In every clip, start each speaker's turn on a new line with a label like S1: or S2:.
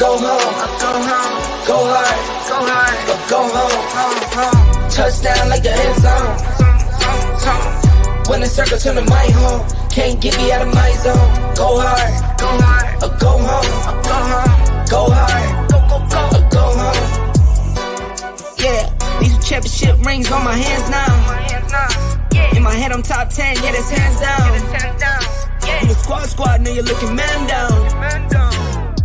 S1: go home, go hard, go home. Touchdown like the end zone. When the circle turn to my home, can't get me out of my zone. Go hard, go home, go hard, go home. Yeah, these are championship rings on my hands now. In my head I'm top 10, yeah, that's hands down. You the squad, know you're looking man down.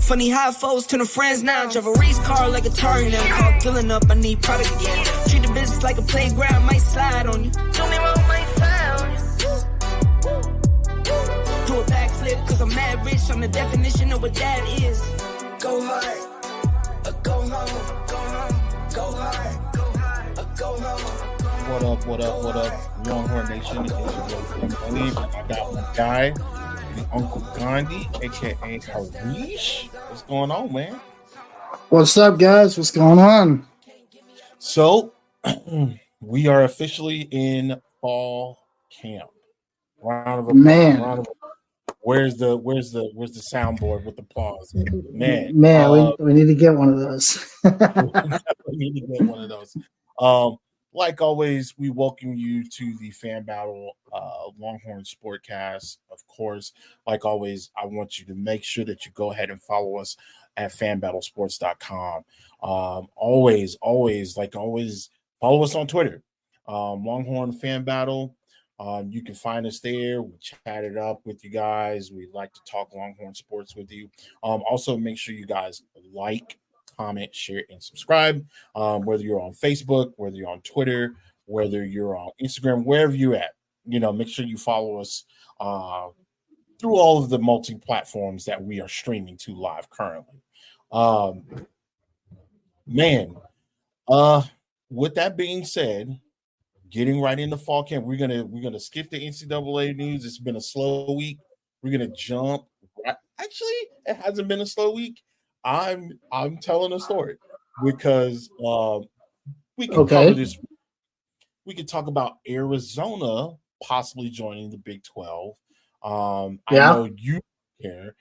S1: Funny how foes turn to friends now. Drive a race car like a Atari now. Call filling up, I need product again. Treat the business like a playground, might slide on you. Don't me wrong, might slide on you. Do a backflip, cause I'm mad rich. I'm the definition of what that is. Go hard, go home, go hard, go home.
S2: What up, Longhorn Nation? It's your boy, Tim. I got my guy, the Uncle Gandhi, aka Harish. What's going on, man?
S3: What's up, guys? What's going on?
S2: So, we are officially in fall camp. Round of applause.
S3: Man.
S2: Where's the soundboard with applause? Man,
S3: we need to get one of those.
S2: we need to get one of those. Like always, we welcome you to the Fan Battle Longhorn Sportcast. Of course, like always, I want you to make sure that you go ahead and follow us at fanbattlesports.com. Always, follow us on Twitter, Longhorn Fan Battle. You can find us there. We chat it up with you guys. We like to talk Longhorn sports with you. Also, make sure you guys like, comment, share, and subscribe. Whether you're on Facebook, whether you're on Twitter, whether you're on Instagram, wherever you're at, make sure you follow us through all of the multi-platforms that we are streaming to live currently. With that being said, getting right into fall camp, we're gonna skip the NCAA news. It's been a slow week. We're gonna jump. Actually, it hasn't been a slow week. I'm telling a story because we can cover this. We could talk about Arizona possibly joining the Big 12. I know you care,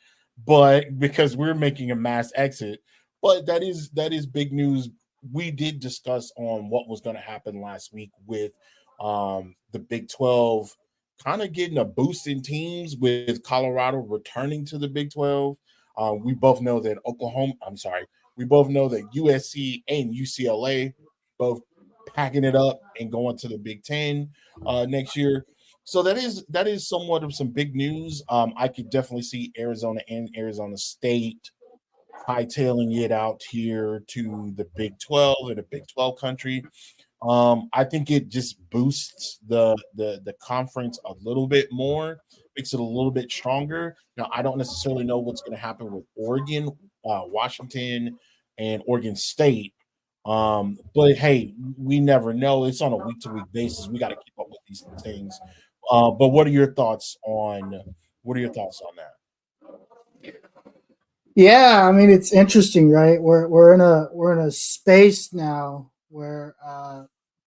S2: but because we're making a mass exit, but that is big news. We did discuss on what was going to happen last week with the Big 12 kind of getting a boost in teams with Colorado returning to the Big 12. We both know that USC and UCLA both packing it up and going to the Big 10 next year. So that is somewhat of some big news. I could definitely see Arizona and Arizona State hightailing it out here to the Big 12 or the Big 12 country. I think it just boosts the conference a little bit more, makes it a little bit stronger. Now, I don't necessarily know what's going to happen with Oregon, Washington, and Oregon State. But hey, we never know. It's on a week-to-week basis. We got to keep up with these things. But what are your thoughts on that?
S3: Yeah, I mean, it's interesting, right? We're in a space now where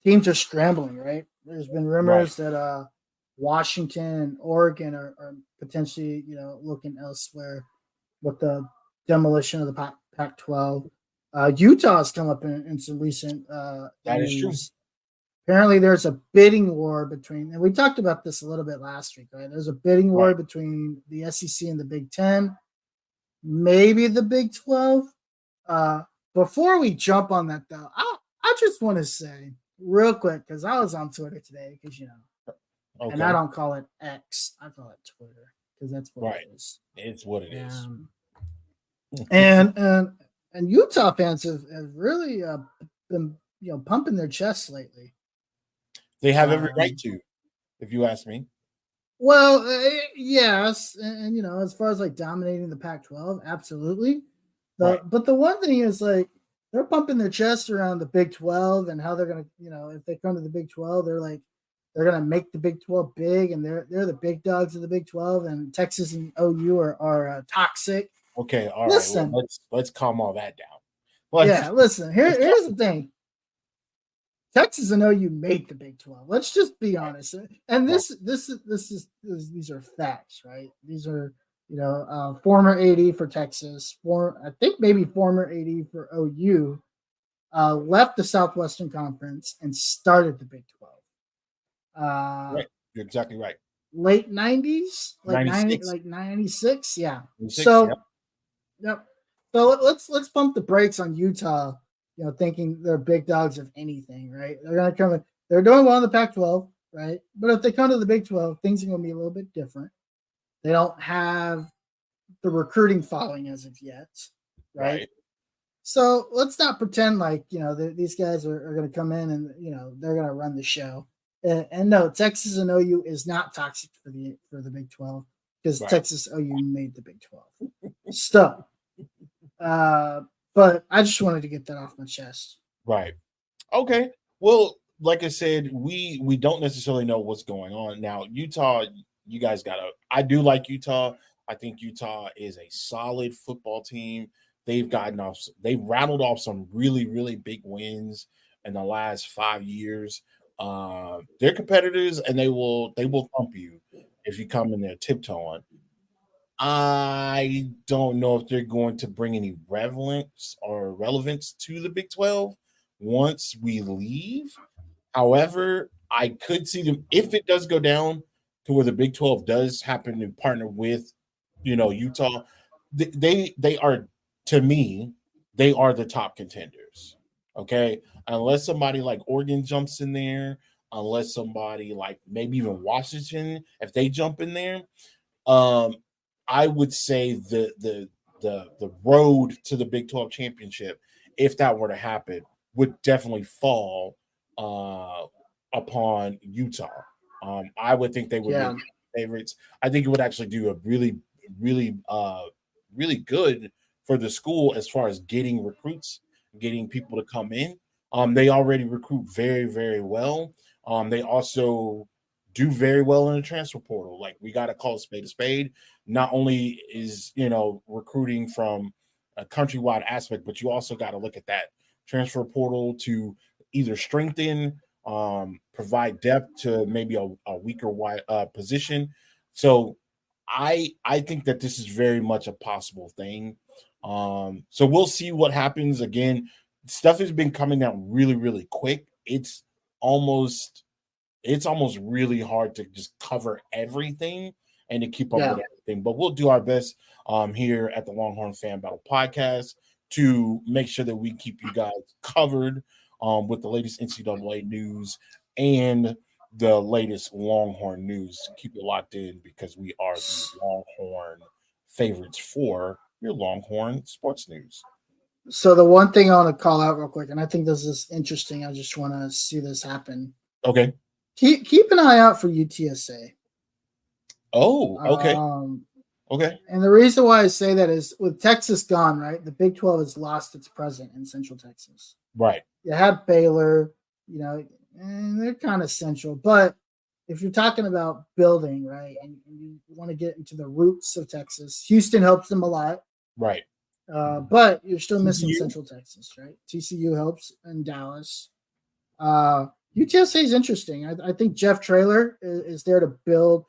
S3: teams are scrambling, right? There's been rumors that Washington and Oregon are potentially, looking elsewhere with the demolition of the Pac-12. Utah's come up in some recent
S2: that
S3: news.
S2: is true.
S3: Apparently, there's a bidding war between, and we talked about this a little bit last week, right? There's a bidding war between the SEC and the Big 10, maybe the Big 12. Before we jump on that, though, I just want to say real quick, because I was on Twitter today, because, and I don't call it X, I call it Twitter, because that's what it is.
S2: It's what it is.
S3: And Utah fans have really been, pumping their chests lately.
S2: They have every right to, if you ask me.
S3: Well, yes, and as far as like dominating the Pac-12, absolutely. But the one thing is, like, they're pumping their chest around the Big 12 and how they're gonna, if they come to the Big 12, they're gonna make the Big 12 big, and they're the big dogs of the Big 12, and Texas and OU are toxic.
S2: Okay, all
S3: right.
S2: Well, let's calm all that down.
S3: Listen. Here's the thing. Texas and OU made the Big 12. Let's just be honest. And these are facts, right? These are Former AD for Texas, I think maybe former AD for OU, left the Southwestern Conference and started the Big 12.
S2: Right. You're exactly right.
S3: Late 90s, like
S2: 96.
S3: 96, yeah.
S2: 96,
S3: So,
S2: yep.
S3: yep. So let's pump the brakes on Utah. Thinking they're big dogs of anything, right? They're gonna come in. They're doing well in the Pac-12, right? But if they come to the Big 12, things are gonna be a little bit different. They don't have the recruiting following as of yet, right? So let's not pretend like these guys are going to come in and they're going to run the show. And no, Texas and OU is not toxic for the Big 12 because Texas OU made the Big 12. So, but I just wanted to get that off my chest.
S2: Right. Okay. Well, like I said, we don't necessarily know what's going on now. Utah, you guys I do like Utah. I think Utah is a solid football team. They've rattled off some really, really big wins in the last 5 years. They're competitors, and they will thump you if you come in there tiptoeing. I don't know if they're going to bring any relevance to the Big 12 once we leave. However, I could see them if it does go down to where the Big 12 does happen to partner with, Utah. They are, to me, they are the top contenders. Okay, unless somebody like Oregon jumps in there, unless somebody like maybe even Washington, if they jump in there, I would say the road to the Big 12 championship, if that were to happen, would definitely fall upon Utah. I would think they would be favorites. I think it would actually do a really, really, really good for the school as far as getting recruits, getting people to come in. They already recruit very, very well. They also do very well in the transfer portal. Like, we got to call a spade a spade. Not only is recruiting from a countrywide aspect, but you also got to look at that transfer portal to either strengthen, provide depth to maybe a weaker position. So I think that this is very much a possible thing. So we'll see what happens. Again, stuff has been coming out really, really quick. It's almost really hard to just cover everything and to keep up with everything. But we'll do our best here at the Longhorn Fan Battle Podcast to make sure that we keep you guys covered with the latest NCAA news and the latest Longhorn news. Keep it locked in because we are the Longhorn favorites for your Longhorn sports news.
S3: So the one thing I want to call out real quick, and I think this is interesting. I just want to see this happen.
S2: Okay.
S3: Keep an eye out for UTSA.
S2: Oh, okay. Okay.
S3: And the reason why I say that is with Texas gone, right? The Big 12 has lost its presence in Central Texas.
S2: Right.
S3: You have Baylor, and they're kind of central. But if you're talking about building, right, and you want to get into the roots of Texas, Houston helps them a lot.
S2: Right.
S3: But you're still missing Central Texas, right? TCU helps in Dallas. UTSA is interesting. I think Jeff Traylor is there to build,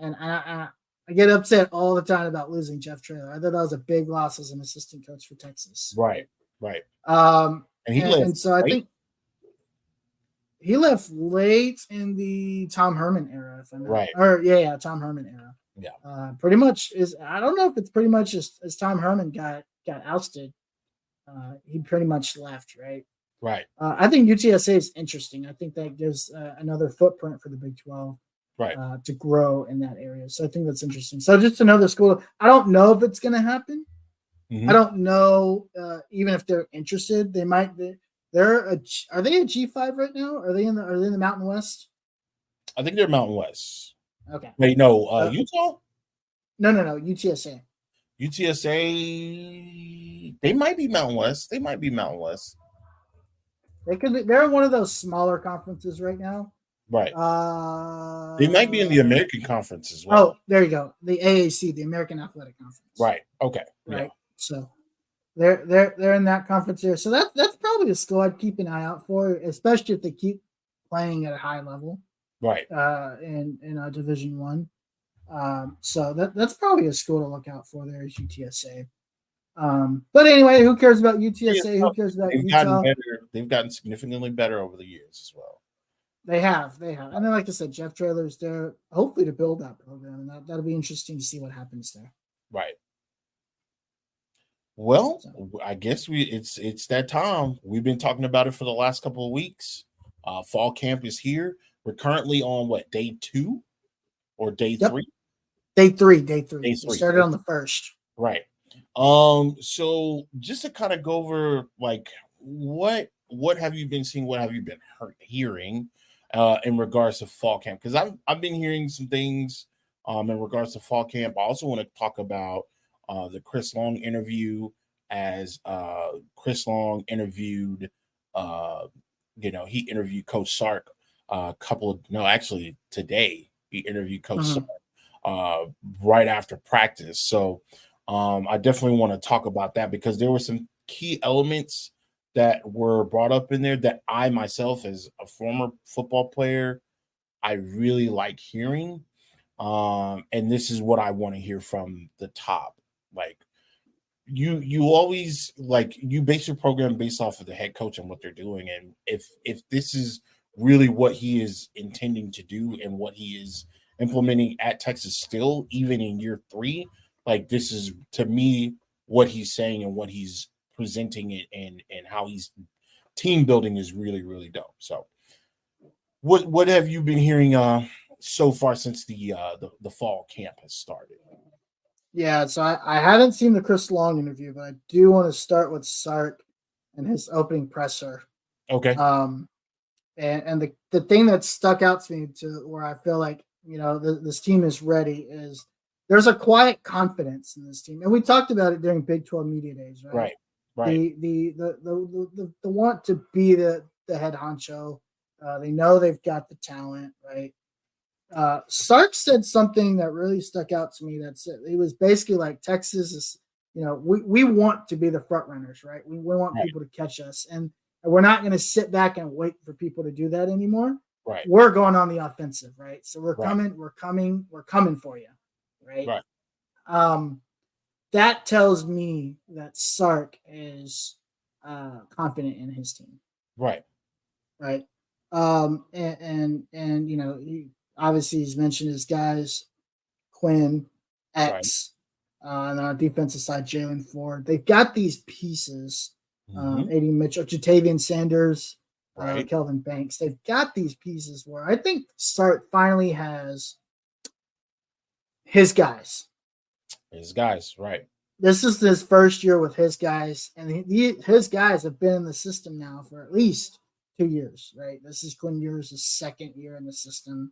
S3: and I get upset all the time about losing Jeff Traylor. I thought that was a big loss as an assistant coach for Texas.
S2: Right, right.
S3: And he left. And so I think he left late in the Tom Herman era, if I'm not right. Or Tom Herman era.
S2: Yeah.
S3: Pretty much is. I don't know if it's pretty much as Tom Herman got ousted. He pretty much left, right?
S2: Right.
S3: I think UTSA is interesting. I think that gives another footprint for the Big 12 to grow in that area. So I think that's interesting. So just another school. I don't know if it's going to happen. Mm-hmm. I don't know even if they're interested. They might be. Are they a G5 right now? Are they in the Mountain West?
S2: I think they're Mountain West.
S3: Okay.
S2: Wait, no, Utah?
S3: No, UTSA.
S2: UTSA, they might be Mountain West. They're
S3: in one of those smaller conferences right now.
S2: Right. They might be in the American Conference as well.
S3: Oh, there you go. The AAC, the American Athletic Conference.
S2: Right. Okay.
S3: Right.
S2: Yeah.
S3: So they're in that conference here. So that's probably a school I'd keep an eye out for, especially if they keep playing at a high level.
S2: Right.
S3: In Division So that's probably a school to look out for there is UTSA. But anyway, who cares about UTSA? Who cares about
S2: They've
S3: Utah?
S2: gotten better. They've gotten significantly better over the years as well.
S3: They have. And then, like I said, Jeff Traylor's there, hopefully to build that program, and that'll be interesting to see what happens there.
S2: Right. Well, I guess it's that time. We've been talking about it for the last couple of weeks. Fall camp is here. We're currently on day 2 or day 3?
S3: Day three. We
S2: Day 3.
S3: started on the 1st.
S2: Right. So just to kind of go over what have you been seeing, what have you been hearing in regards to fall camp? Because I've been hearing some things in regards to fall camp. I also want to talk about the Chris Long interview, as Chris Long interviewed he interviewed Coach Sark today he interviewed Coach Sark right after practice. So I definitely want to talk about that because there were some key elements that were brought up in there that I myself, as a former football player, I really like hearing. And this is what I want to hear from the top. You always you base your program based off of the head coach and what they're doing. And if this is really what he is intending to do and what he is implementing at Texas still, even in year 3, this is, to me, what he's saying and what he's presenting it and how he's team building is really, really dope. So what have you been hearing so far since the fall camp has started?
S3: Yeah, so I haven't seen the Chris Long interview, but I do want to start with Sark and his opening presser.
S2: Okay.
S3: And the thing that stuck out to me to where I feel like, this team is ready is there's a quiet confidence in this team. And we talked about it during Big 12 Media Days, right?
S2: Right.
S3: The want to be the head honcho. They know they've got the talent, right? Sark said something that really stuck out to me. It was basically like Texas is, we want to be the front runners, right? We want people to catch us, and we're not going to sit back and wait for people to do that anymore.
S2: Right.
S3: We're going on the offensive, right? So we're
S2: Right.
S3: coming for you, right?
S2: Right.
S3: That tells me that Sark is confident in his team.
S2: Right.
S3: Right. And obviously he's mentioned his guys, Quinn, X, and on our defensive side, Jalen Ford. They've got these pieces, A.D. Mitchell, Jatavian Sanders, Kelvin Banks. They've got these pieces where I think Sark finally has his guys.
S2: His guys, right.
S3: This is his first year with his guys, and his guys have been in the system now for at least 2 years, right? This is Quinn Ewers' second year in the system.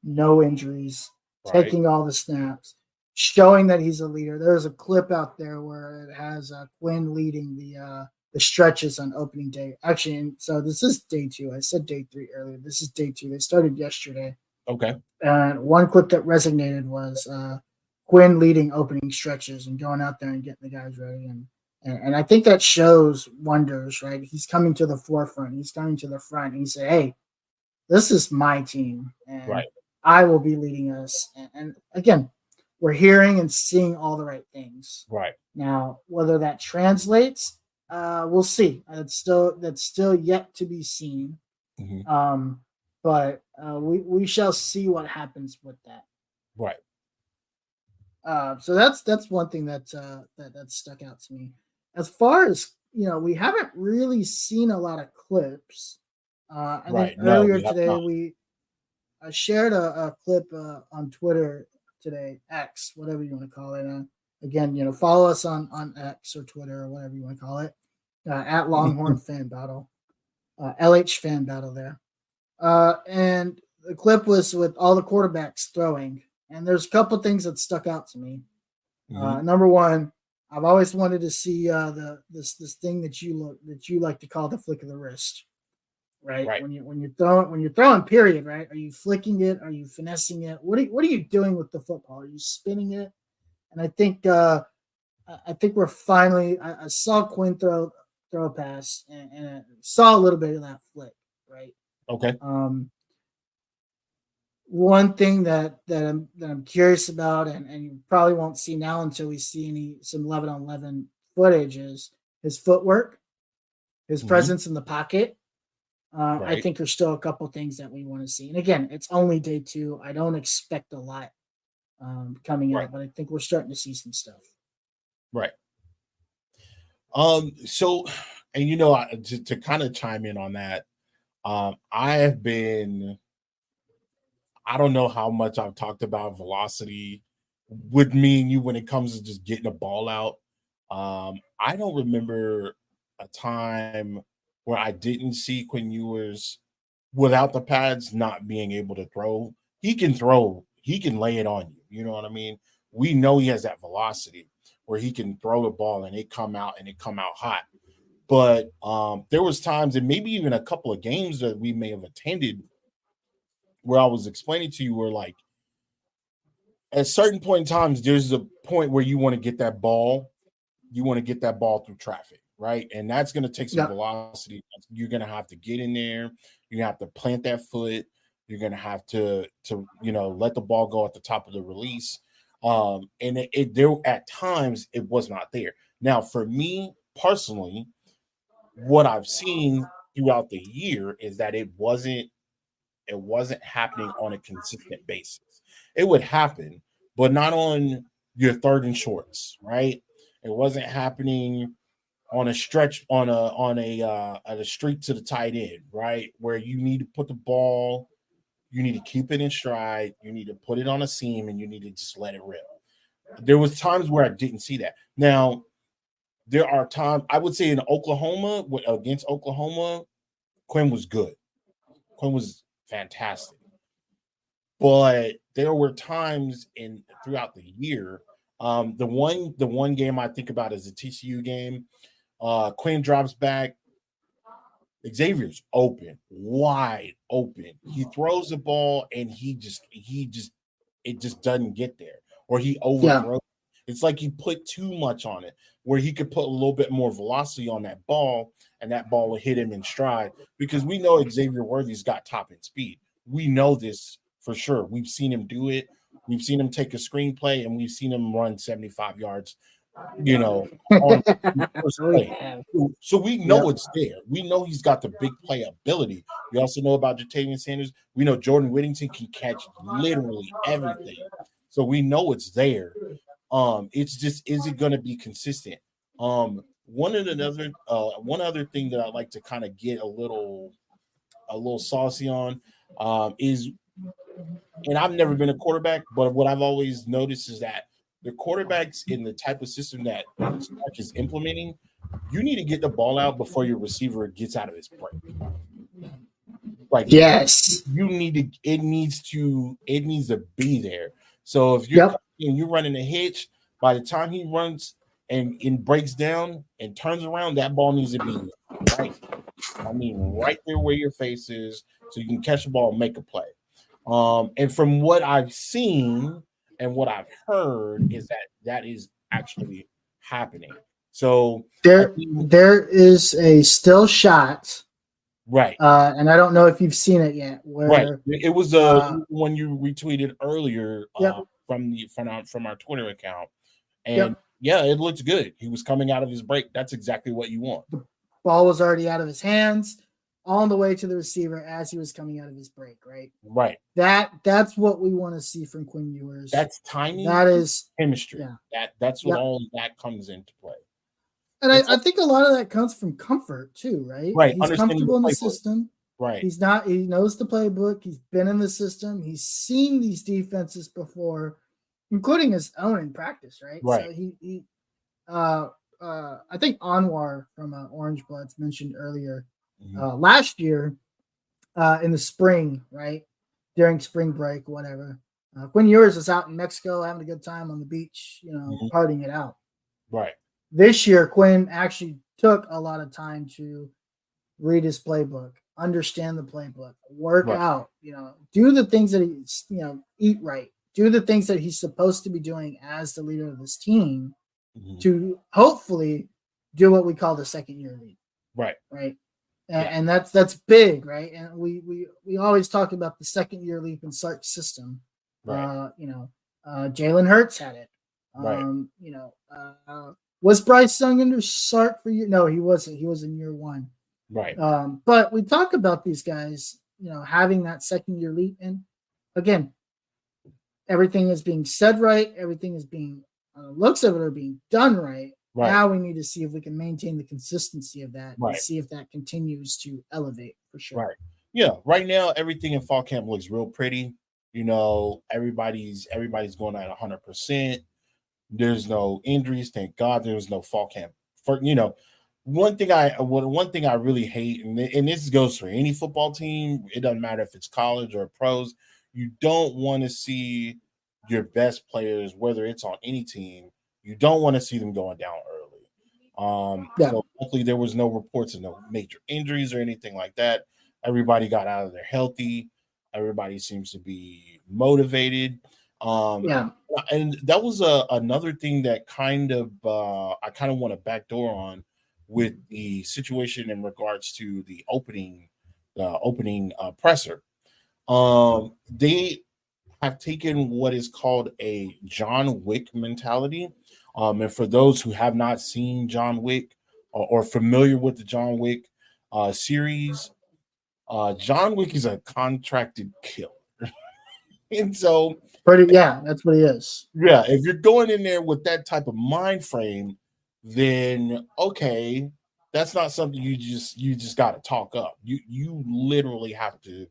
S3: No injuries, taking all the snaps, showing that he's a leader. There's a clip out there where it has Quinn leading the stretches on opening day. Actually, and so this is day 2. I said day 3 earlier. This is day 2. They started yesterday.
S2: Okay.
S3: And one clip that resonated was Quinn leading opening stretches and going out there and getting the guys ready. And I think that shows wonders, right? He's coming to the forefront. He's coming to the front. And he said, hey, this is my team, and I will be leading us. And again, we're hearing and seeing all the right things.
S2: Right.
S3: Now, whether that translates, we'll see. That's still yet to be seen.
S2: Mm-hmm.
S3: But we shall see what happens with that.
S2: Right.
S3: So that's one thing that stuck out to me. As far as we haven't really seen a lot of clips. I think earlier today I shared a clip on Twitter today, X, whatever you want to call it. Again, follow us on X or Twitter or whatever you want to call it, at Longhorn Fan Battle, LH Fan Battle there. And the clip was with all the quarterbacks throwing, and there's a couple things that stuck out to me. Number one, I've always wanted to see this thing that you like to call the flick of the wrist. Right. When you're throwing, period, right? Are you flicking it? Are you finessing it? What are you doing with the football? Are you spinning it? And I think we're finally. I saw Quinn throw a pass and I saw a little bit of that flick, right?
S2: Okay.
S3: One thing that I'm curious about, and you probably won't see now until we see some 11-on-11 footage, is his footwork, his presence in the pocket. I
S2: Right.
S3: think there's still a couple things that we want to see. And again, it's only day 2. I don't expect a lot coming
S2: Right.
S3: out, but I think we're starting to see some stuff.
S2: Right. So, and to kind of chime in on that, I have been, I don't know how much I've talked about velocity with me and you when it comes to just getting a ball out. I don't remember a time where I didn't see Quinn Ewers without the pads not being able to throw. He can throw, he can lay it on you. You know what I mean? We know he has that velocity where he can throw the ball and it come out hot. But there was times, and maybe even a couple of games that we may have attended, where I was explaining to you where, like, at certain point in times, there's a point where you want to get that ball, through traffic, right? And that's going to take some
S3: Yep.
S2: velocity. You're going to have to get in there. You have to plant that foot. You're going to have to let the ball go at the top of the release. And there at times it was not there. Now, for me personally, what I've seen throughout the year is that it wasn't happening on a consistent basis. It would happen, but not on your third and shorts, right? It wasn't happening on a stretch at a streak to the tight end, right? Where you need to put the ball, you need to keep it in stride, you need to put it on a seam, and you need to just let it rip. There was times where I didn't see that. Now, there are times I would say in Oklahoma, against Oklahoma, Quinn was good. Quinn was fantastic. But there were times throughout the year. The one game I think about is the TCU game. Quinn drops back. Xavier's open, wide open. He throws the ball and it just doesn't get there, or he
S3: Yeah.
S2: overthrows. It's like he put too much on it, where he could put a little bit more velocity on that ball, and that ball would hit him in stride. Because we know Xavier Worthy's got top end speed. We know this for sure. We've seen him do it. We've seen him take a screenplay, and we've seen him run 75 yards, on first play. So we know
S3: Yep.
S2: it's there. We know he's got the big play ability. We also know about Jatavian Sanders. We know Jordan Whittington can catch literally everything. So we know it's there. It's just, is it going to be consistent? One other thing that I like to kind of get a little saucy on is, and I've never been a quarterback, but what I've always noticed is that the quarterbacks in the type of system that Stark is implementing, you need to get the ball out before your receiver gets out of his break. Like,
S3: Yes.
S2: it needs to be there. So if you're running a hitch, by the time he runs and breaks down and turns around, that ball needs to be right. I mean, right there where your face is, so you can catch the ball and make a play. And from what I've seen and what I've heard is that is actually happening. So
S3: there is a still shot,
S2: right,
S3: and I don't know if you've seen it yet.
S2: right.
S3: Where
S2: It was one you retweeted earlier from our Twitter account, and yeah, it looks good. He was coming out of his break. That's exactly what you want.
S3: The ball was already out of his hands, on the way to the receiver as he was coming out of his break. Right. That's what we want to see from Quinn Ewers.
S2: That's timing.
S3: That is
S2: chemistry. Yeah. That's what all that comes into play.
S3: And I think a lot of that comes from comfort too, right?
S2: Right.
S3: He's comfortable in the system.
S2: Right.
S3: He knows the playbook. He's been in the system. He's seen these defenses before, including his own in practice, right?
S2: Right.
S3: So I think Anwar from Orange Bloods mentioned earlier last year in the spring, right? During spring break, whatever. Quinn Ewers was out in Mexico having a good time on the beach, partying it out.
S2: Right.
S3: This year, Quinn actually took a lot of time to read his playbook, understand the playbook, work out, do the things that he's, eat right, do the things that he's supposed to be doing as the leader of this team to hopefully do what we call the second year lead.
S2: Right.
S3: Right. And that's big, right? And we always talk about the second year leap in Sark's system.
S2: Right.
S3: Jalen Hurts had it.
S2: Right.
S3: Was Bryce Young under Sark for you? No, he wasn't. He was in year one.
S2: Right.
S3: But we talk about these guys, having that second year leap, and again, everything is being said right. Everything is being looks of it are being done right.
S2: Right.
S3: Now we need to see if we can maintain the consistency of that
S2: Right.
S3: and see if that continues to elevate for sure.
S2: Right. Yeah. Right now, everything in fall camp looks real pretty. Everybody's going at 100%. There's no injuries. Thank God there's no fall camp. One thing I really hate, and this goes for any football team, it doesn't matter if it's college or pros, you don't want to see your best players, whether it's on any team, you don't want to see them going down early. So luckily there was no reports of no major injuries or anything like that. Everybody got out of there healthy. Everybody seems to be motivated. And that was another thing that I kind of want to backdoor on with the situation in regards to the opening presser. They have taken what is called a John Wick mentality. And for those who have not seen John Wick or familiar with the John Wick series, John Wick is a contracted killer. And so
S3: that's what he is.
S2: Yeah, if you're going in there with that type of mind frame, then okay, that's not something you just got to talk up. You literally have to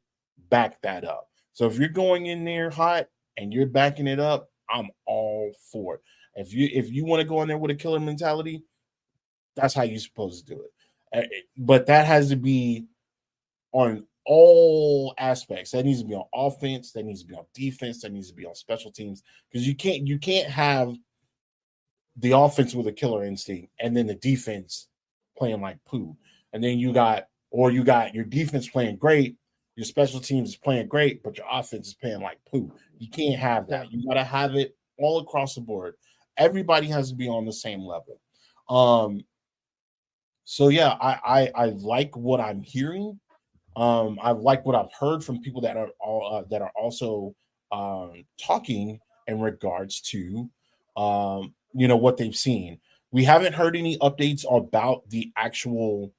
S2: back that up. So if you're going in there hot and you're backing it up, I'm all for it. If you want to go in there with a killer mentality, that's how you're supposed to do it. But that has to be on all aspects. That needs to be on offense, that needs to be on defense, that needs to be on special teams, because you can't have the offense with a killer instinct and then the defense playing like poo. And then you got your defense playing great, your special teams is playing great, but your offense is playing like poo. You can't have that. You got to have it all across the board. Everybody has to be on the same level. So yeah, I like what I'm hearing. I like what I've heard from people that are also talking in regards to what they've seen. We haven't heard any updates about the actual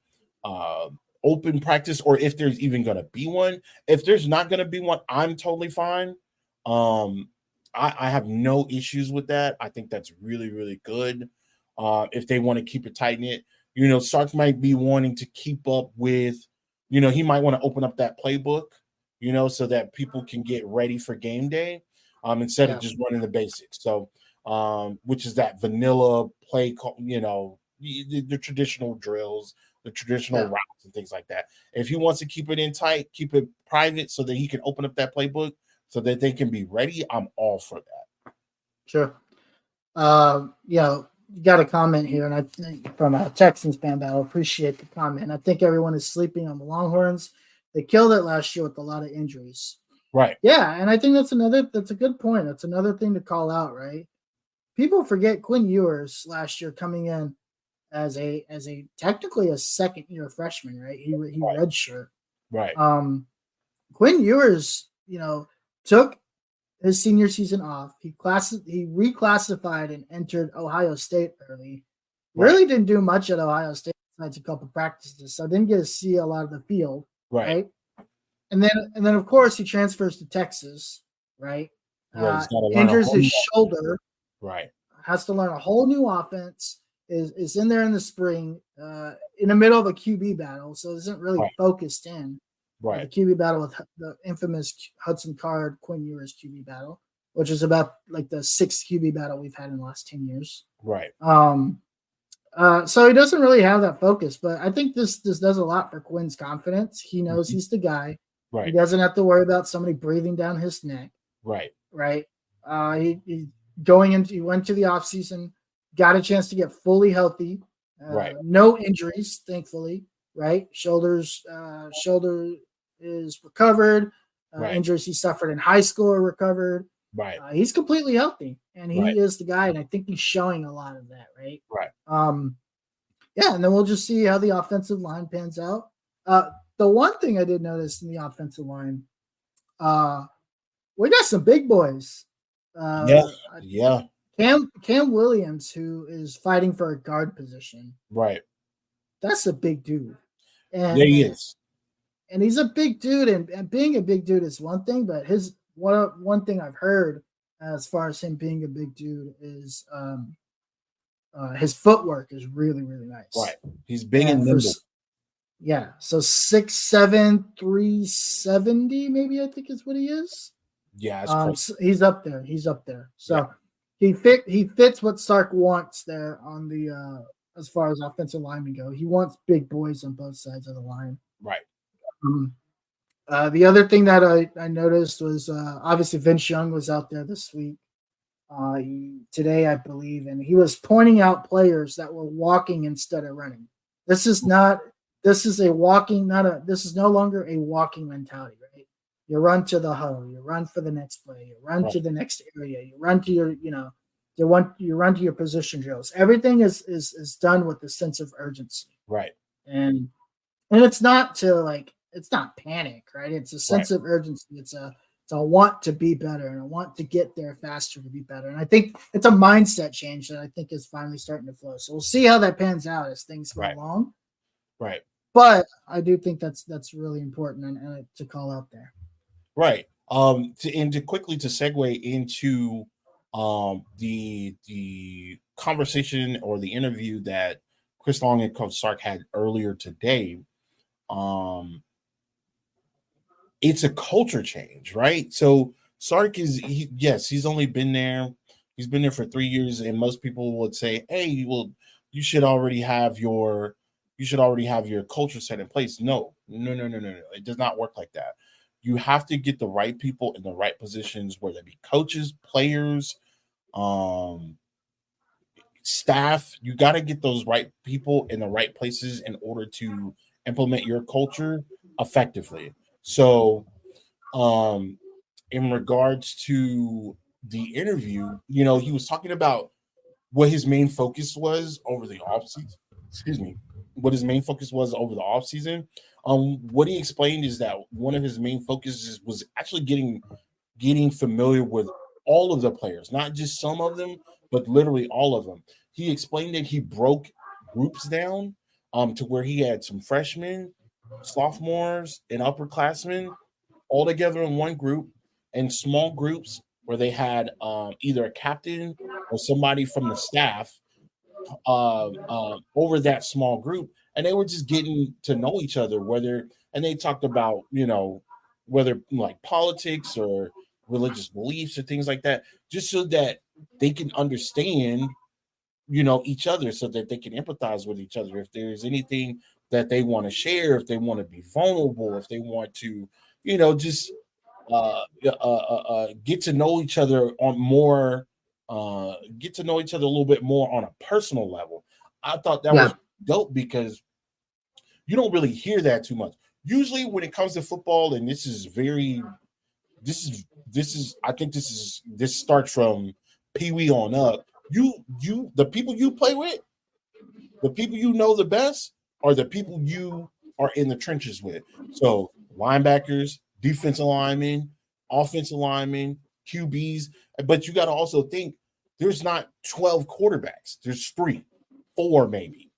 S2: open practice, or if there's even going to be one. If there's not going to be one, I'm totally fine. I have no issues with that. I think that's really, really good. If they want to keep it tight knit, Sark might be wanting to keep up with. He might want to open up that playbook, so that people can get ready for game day instead of just running the basics. So, which is that vanilla play, the traditional drills, the traditional routes and things like that. If he wants to keep it in tight, keep it private so that he can open up that playbook so that they can be ready, I'm all for that.
S3: Sure. You got a comment here, and I think from a Texans fan battle, appreciate the comment. I think everyone is sleeping on the Longhorns. They killed it last year with a lot of injuries.
S2: Right.
S3: Yeah, and I think that's a good point. That's another thing to call out, right? People forget Quinn Ewers last year coming in as a technically a second year freshman, right? He redshirt.
S2: Right.
S3: Quinn Ewers, took his senior season off. He reclassified and entered Ohio State early. Really didn't do much at Ohio State besides a couple practices, so didn't get to see a lot of the field.
S2: Right.
S3: And then of course he transfers to Texas. Right. Injures his shoulder.
S2: Right.
S3: Has to learn a whole new offense. Is in there in the spring, in the middle of a QB battle, so isn't really focused in.
S2: Right.
S3: The QB battle with the infamous Hudson Card Quinn Ewers QB battle, which is about like the 6th QB battle we've had in the last 10 years.
S2: Right.
S3: So he doesn't really have that focus, but I think this does a lot for Quinn's confidence. He knows he's the guy.
S2: Right.
S3: He doesn't have to worry about somebody breathing down his neck.
S2: Right.
S3: Right. He went to the offseason, got a chance to get fully healthy. No injuries, thankfully. Right. Shoulder is recovered. Injuries he suffered in high school are recovered.
S2: Right.
S3: He's completely healthy, and he is the guy, and I think he's showing a lot of that. Right.
S2: Right.
S3: And then we'll just see how the offensive line pans out. The one thing I did notice in the offensive line, uh, we got some big boys.
S2: Yeah,
S3: Uh,
S2: yeah,
S3: Cam Williams, who is fighting for a guard position,
S2: right.
S3: that's a big dude,
S2: Yeah, he
S3: and
S2: is.
S3: and he's a big dude, and being a big dude is one thing, but his one thing I've heard as far as him being a big dude is his footwork is really really nice,
S2: Right. He's big and
S3: and
S2: nimble.
S3: yeah, so 6'7", 370 maybe I think is what he is.
S2: Yeah, it's crazy.
S3: So he's up there. He's up there.
S2: Yeah,
S3: So he fits what Sark wants there on the as far as offensive linemen go. He wants big boys on both sides of the line.
S2: right.
S3: Um, the other thing that I noticed was obviously Vince Young was out there this week, today I believe, and he was pointing out players that were walking instead of running. This is not. This is a walking, not a. This is no longer a walking mentality, right? You run to the huddle, you run for the next play, you run
S2: Right.
S3: to the next area, you run to your, you run to your position drills. Everything is done with a sense of urgency,
S2: Right.
S3: and it's not to like it's not panic, right? It's a
S2: Right.
S3: sense of urgency. It's a want to be better and a want to get there faster to be better. And I think it's a mindset change that I think is finally starting to flow. So we'll see how that pans out as things go
S2: Right.
S3: along.
S2: Right.
S3: But I do think that's really important and to call out there.
S2: Right. To quickly to segue into the conversation or the interview that Chris Long and Coach Sark had earlier today. Um, it's a culture change, right? So Sark yes, he's only been there. He's been there for 3 years, and most people would say, "Hey, well, you should already have your culture set in place." No, no, no, no, no, no. It does not work like that. You have to get the right people in the right positions, whether it be coaches, players, um, staff. You got to get those right people in the right places in order to implement your culture effectively. So, um, in regards to the interview, he was talking about what his main focus was over the offseason. Excuse me. What his main focus was over the offseason. What he explained is that one of his main focuses was actually getting familiar with all of the players, not just some of them, but literally all of them. He explained that he broke groups down to where he had some freshmen, sophomores, and upperclassmen all together in one group, and small groups where they had either a captain or somebody from the staff over that small group, and they were just getting to know each other. And they talked about whether like politics or religious beliefs or things like that, just so that they can understand each other, so that they can empathize with each other. If there's anything that they want to share, if they want to be vulnerable, if they want to just get to know each other on more, get to know each other a little bit more on a personal level. I thought that
S3: Yeah.
S2: was dope because you don't really hear that too much. Usually, when it comes to football, and this is I think this starts from Pee Wee on up. The people you play with, the people you know the best, are the people you are in the trenches with. So linebackers, defensive linemen, offensive linemen, QBs. But you got to also think there's not 12 quarterbacks. There's 3, 4 maybe.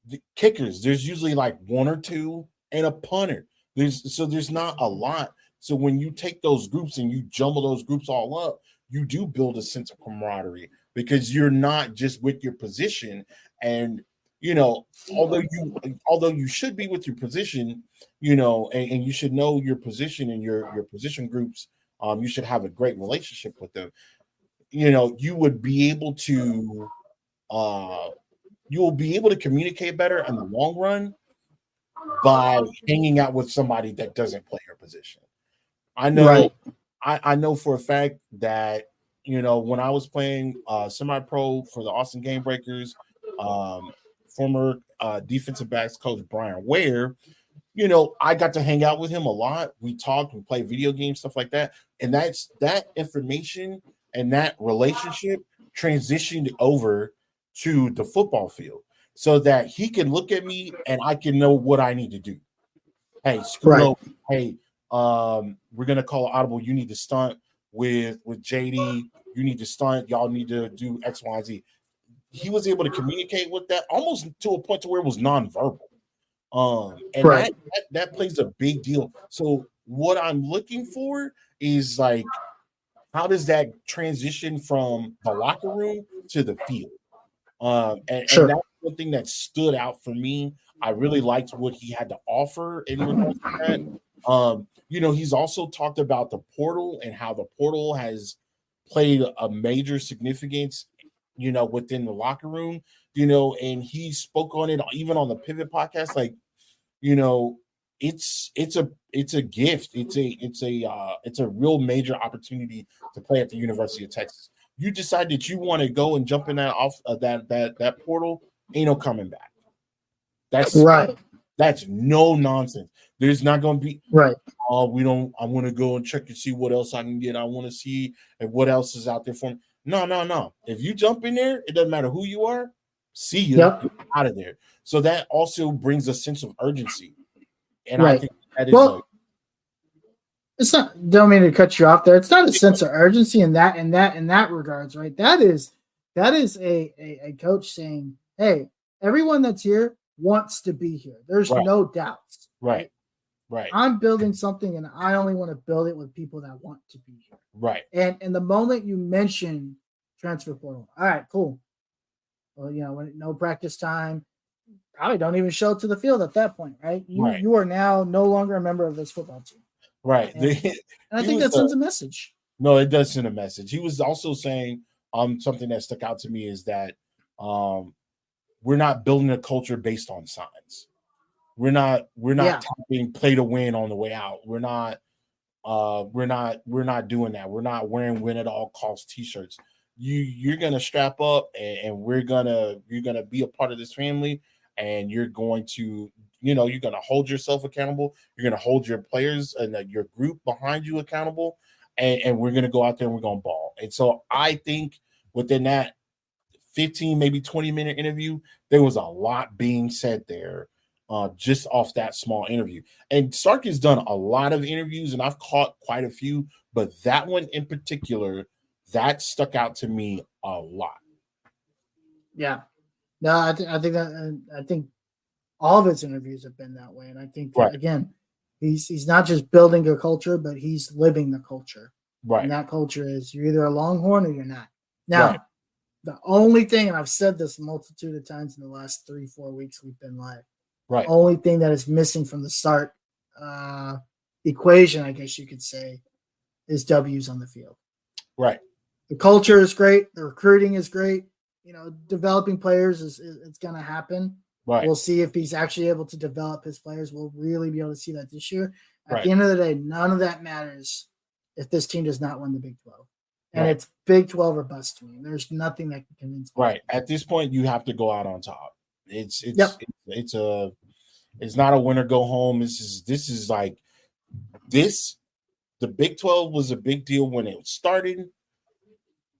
S2: The kickers, there's usually like 1 or 2 and a punter. There's not a lot. So when you take those groups and you jumble those groups all up, you do build a sense of camaraderie because you're not just with your position. And although you should be with your position, and you should know your position and your position groups, you should have a great relationship with them. You would be able to you will be able to communicate better in the long run by hanging out with somebody that doesn't play your position. I know
S3: Right.
S2: I know for a fact that when I was playing semi-pro for the Austin Game Breakers, former defensive backs coach Brian Ware, I got to hang out with him a lot. We talked, we played video games, stuff like that, and that information and that relationship transitioned over to the football field. so that he can look at me and I can know what I need to do. Hey, scoot
S3: Right.
S2: over. Hey, we're gonna call an audible. You need to stunt with JD. You need to stunt. Y'all need to do X, Y, and Z. He was able to communicate with that almost to a point to where it was nonverbal. And
S3: Right.
S2: that plays a big deal. So what I'm looking for is like, how does that transition from the locker room to the field? And
S3: Sure.
S2: that's one thing that stood out for me. I really liked what he had to offer in regards to that. He's also talked about the portal and how the portal has played a major significance, within the locker room, and he spoke on it even on the Pivot podcast. Like, it's a gift. It's a real major opportunity to play at the University of Texas. You decide that you want to go and jump in that portal, ain't no coming back. That's no nonsense. There's not going to be
S3: right.
S2: I want to go and check and see what else I can get. I want to see what else is out there for me. No. If you jump in there, it doesn't matter who you are. See you out of there. So that also brings a sense of urgency. And I think that is
S3: it's not, don't mean to cut you off there. It's not a sense of urgency in that regards, right? That is a coach saying, hey, everyone that's here wants to be here. There's no doubts.
S2: Right.
S3: I'm building something and I only want to build it with people that want to be here.
S2: Right.
S3: And the moment you mention transfer portal, all right, cool. Well, when no practice time, probably don't even show up to the field at that point, right? You are now no longer a member of this football team.
S2: Right.
S3: And I think that sends a message.
S2: No, it does send a message. He was also saying something that stuck out to me is that we're not building a culture based on signs. We're not typing play to win on the way out. We're not doing that. We're not wearing win at all cost t-shirts. You're gonna strap up and you're gonna be a part of this family, and you're going to, you're gonna hold yourself accountable. You're gonna hold your players and your group behind you accountable, and we're gonna go out there and we're gonna ball. And so I think within that 15, maybe 20-minute interview, there was a lot being said there. Just off that small interview. And Sark has done a lot of interviews, and I've caught quite a few, but that one in particular, that stuck out to me a lot.
S3: Yeah. No, I think all of his interviews have been that way. And I think, again, he's not just building a culture, but he's living the culture.
S2: Right.
S3: And that culture is you're either a Longhorn or you're not. Now, the only thing, and I've said this a multitude of times in the last 3-4 weeks we've been live,
S2: right.
S3: The only thing that is missing from the start equation, I guess you could say, is W's on the field.
S2: Right.
S3: The culture is great. The recruiting is great. Developing players it's going to happen.
S2: Right.
S3: We'll see if he's actually able to develop his players. We'll really be able to see that this year. At the end of the day, none of that matters if this team does not win the Big 12. And it's Big 12 or bust to me. There's nothing that can convince me.
S2: Right. At this point, you have to go out on top. It's not a win or go home. This is like this. The Big 12 was a big deal when it started.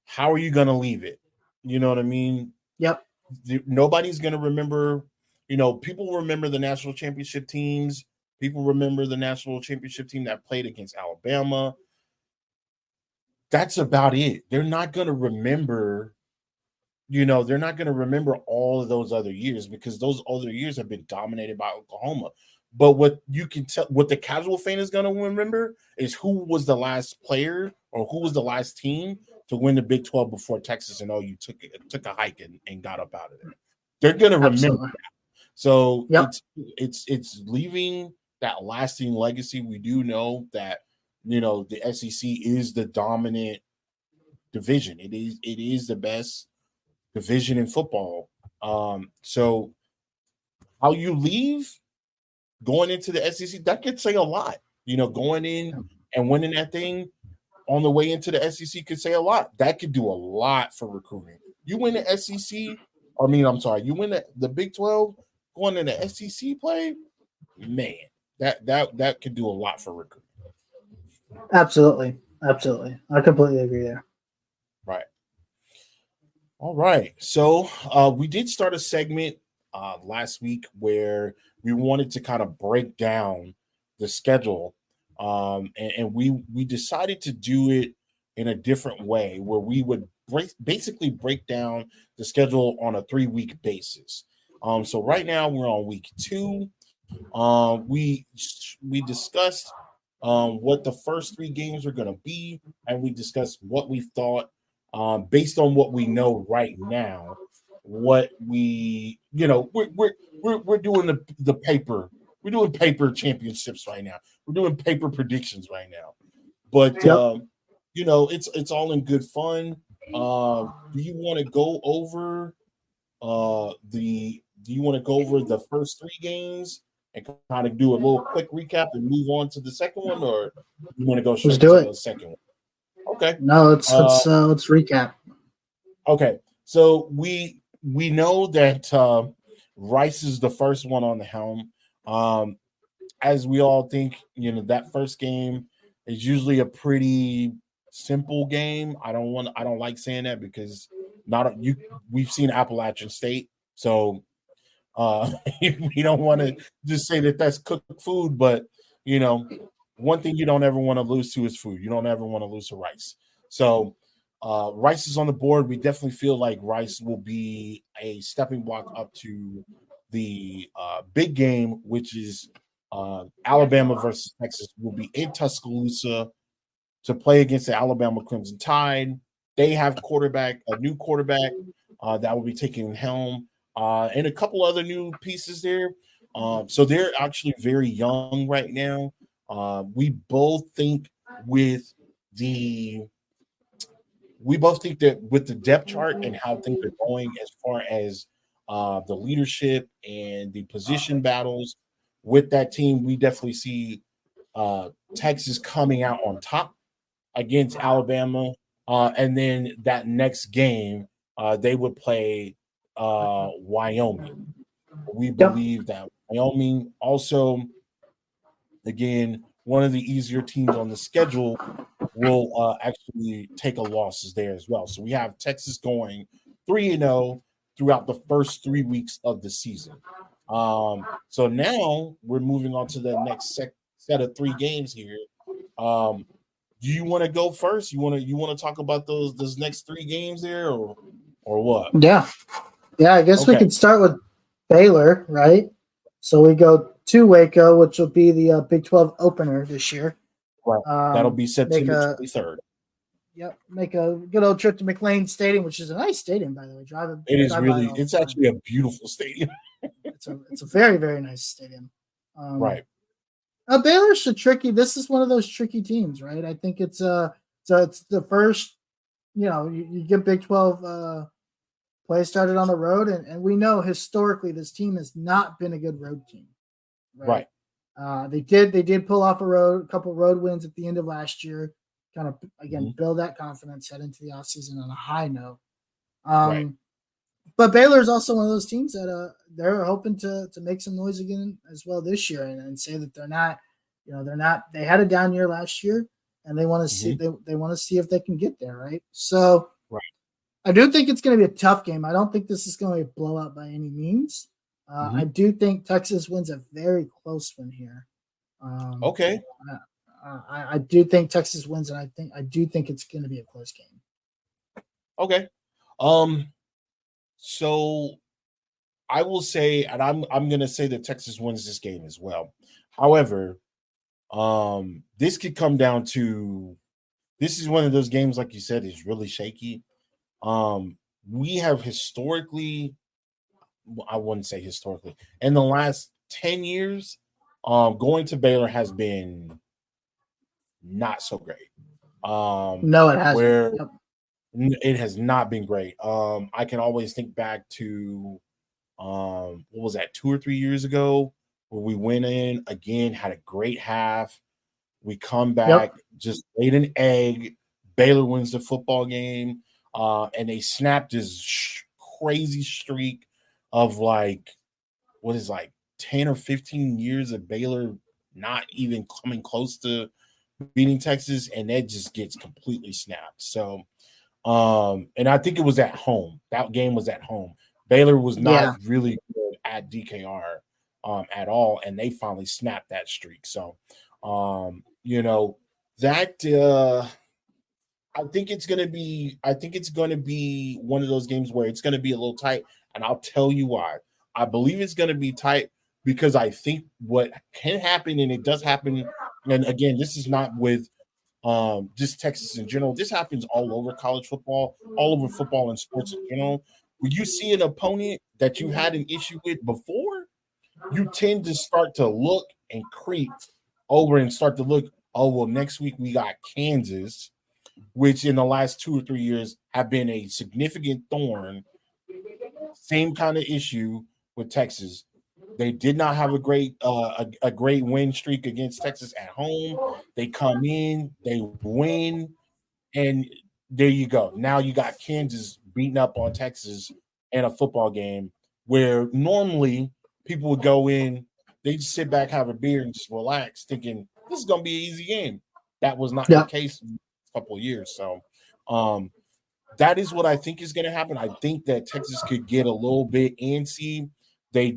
S2: How are you going to leave it? You know what I mean?
S3: Yep.
S2: Nobody's going to remember. People remember the national championship teams. People remember the national championship team that played against Alabama. That's about it. They're not going to remember. They're not going to remember all of those other years because those other years have been dominated by Oklahoma. But what you can tell, what the casual fan is going to remember is who was the last player or who was the last team to win the Big 12 before Texas and OU took a hike and got up out of there. They're going to remember that. So it's leaving that lasting legacy. We do know that the SEC is the dominant division. It is the best division in football. So how you leave going into the SEC, that could say a lot. Going in and winning that thing on the way into the SEC could say a lot. That could do a lot for recruiting. You win the SEC, you win the Big 12 going in the SEC play, man, that could do a lot for recruiting.
S3: Absolutely. I completely agree there.
S2: Right. All right. So we did start a segment last week where we wanted to kind of break down the schedule, and we decided to do it in a different way where we would basically break down the schedule on a 3-week basis. So right now we're on week 2. We discussed what the first 3 games are going to be, and we discussed what we thought based on what we know right now. What we, we're doing the paper. We're doing paper championships right now. We're doing paper predictions right now. But it's all in good fun. Do you want to go over the first 3 games and kind of do a little quick recap and move on to the second one, or you want to go straight to the second one? Okay.
S3: No, let's recap.
S2: Okay, so we know that Rice is the first one on the helm. As we all think, that first game is usually a pretty simple game. I don't like saying that because we've seen Appalachian State, so we don't want to just say that that's cooked food, but one thing you don't ever want to lose to is food. You don't ever want to lose to Rice. So Rice is on the board. We definitely feel like Rice will be a stepping block up to the big game, which is Alabama versus Texas. Will be in Tuscaloosa to play against the Alabama Crimson Tide. They have a new quarterback that will be taking the helm, and a couple other new pieces there. So they're actually very young right now. We both think with the depth chart and how things are going as far as the leadership and the position battles with that team, we definitely see Texas coming out on top against Alabama. And then that next game, they would play Wyoming. We believe that Wyoming also, again, one of the easier teams on the schedule, will actually take a losses there as well. So we have Texas going 3-0 throughout the first 3 weeks of the season. So now we're moving on to the next set of 3 games here. Do you want to go first? You want to talk about those next 3 games there, or what?
S3: Yeah. I guess we could start with Baylor, right? So we go to Waco, which will be the Big 12 opener this year.
S2: Right. That'll be September 23rd.
S3: Yep. Make a good old trip to McLean Stadium, which is a nice stadium, by the way.
S2: It's actually a beautiful stadium.
S3: It's a very, very nice stadium.
S2: Right.
S3: Baylor's this is one of those tricky teams, right? I think it's the first, you get Big 12 play started on the road, and we know historically this team has not been a good road team. Right. They did pull off a couple road wins at the end of last year, kind of again build that confidence, head into the offseason on a high note. Right. But Baylor is also one of those teams that they're hoping to make some noise again as well this year, and say that they're not. They had a down year last year, and they want to see they want to see if they can get there, right? So
S2: right.
S3: I do think it's going to be a tough game. I don't think this is going to be a blowout by any means. I do think Texas wins a very close one here.
S2: Okay.
S3: I do think Texas wins, and I do think it's going to be a close game.
S2: Okay. So I will say, and I'm going to say that Texas wins this game as well. However, this could come down to, this is one of those games, like you said, is really shaky. We have historically, I wouldn't say historically, in the last 10 years, going to Baylor has been not so great.
S3: No, it hasn't.
S2: It has not been great. I can always think back to what was that, 2 or 3 years ago, where we went in again, had a great half. We come back, just laid an egg. Baylor wins the football game, and they snapped this crazy streak of 10 or 15 years of Baylor not even coming close to beating Texas, and that just gets completely snapped. So, and I think it was at home. That game was at home. Baylor was not really good at DKR at all, and they finally snapped that streak. So, that I think it's going to be one of those games where it's going to be a little tight, and I'll tell you why. I believe it's going to be tight because I think what can happen, and it does happen, and again, this is not with just Texas in general. This happens all over college football, all over football and sports in general. When you see an opponent that you had an issue with before, you tend to start to look and creep over and start to look, oh, well, next week we got Kansas, which in the last 2 or 3 years have been a significant thorn. Same kind of issue with Texas. They did not have a great win streak against Texas at home. They come in, they win, and there you go. Now you got Kansas beating up on Texas in a football game where normally people would go in, they just sit back, have a beer, and just relax, thinking this is going to be an easy game. That was not the case in a couple of years. So that is what I think is going to happen. I think that Texas could get a little bit antsy. They